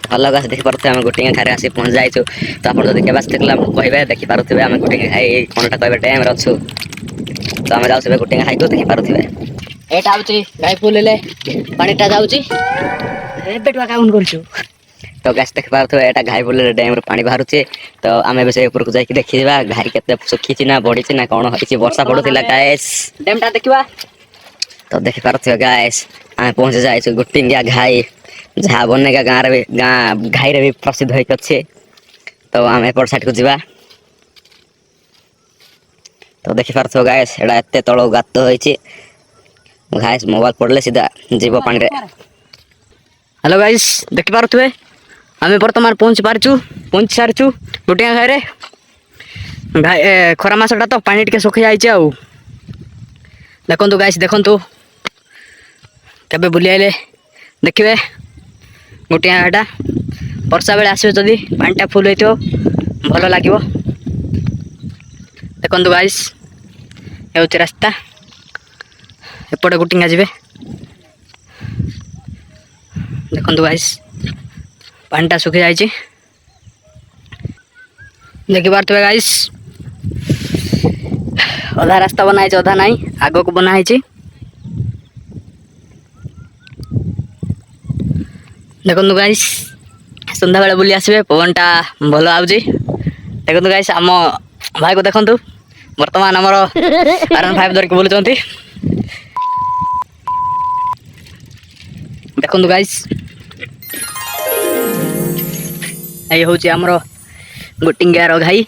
hello guys देखि पारुथे हम गुटिंगा खारे आसी पहुंच जाइछु तो आपण जदी केबास देखला कहबे देखि पारुथे हम गुटिंगा खाइ कोनटा कहबे डैम रे अछु तो हम जाउसे गुटिंगा खाइ को देखि पारुथे एटा आउची गाई पुलेले पानीटा जाउची एबे टका काउंट करछु तो गाइस देखि पारुथे एटा घाई बोले डैम रे पानी बाहरुचे तो आमे बेसे ऊपर को जाई कि देखिबा घाई केते सुखीची ना बढीची ना कोन होईची वर्षा पडुथिला गाइस डैमटा देखिबा तो देखि पारुथे गाइस आमे पहुंच जाइछु गुटिंगा घाई जहाँ बनेगा गाँ घाई रे भी प्रसिद्ध होई कछे तो आमे पर साइड को जीवा तो देखि पारथो गाइस एडा एते तळो गात होईची गाइस मोबाइल पड़ले सीधा जीव पानी रे हेलो गाइस देखि पारुथबे आमे वर्तमान पहुंच सारछु गुटिंगा खाई रे खरा मासटा तो पानी टिके सुखी जाइचे आ देखंतु गाइस देखंतु केबे बुली आइले देखिबे गुटिंगा घाटा वर्षा बेले आसो जदि पानीटा फुल होइतो भल लागिवो देखंतु गाइस हेउची रास्ता एपटे गुटिंगा जिबे देखंतु गाइस पानीटा सुखी जाइची देखि पारथबे गाइस अधा रास्ता बना है अधा नहीं आगो को बना है देखो गाइस सन्ध्या बेले बुली आसबे पवनटा भल आउजी देखो गाइस आम भाई को देखु बर्तमान आमर R15 धरिक बुलुचंती देखो गाइस ये हूँ आमर गुटिंगार घाई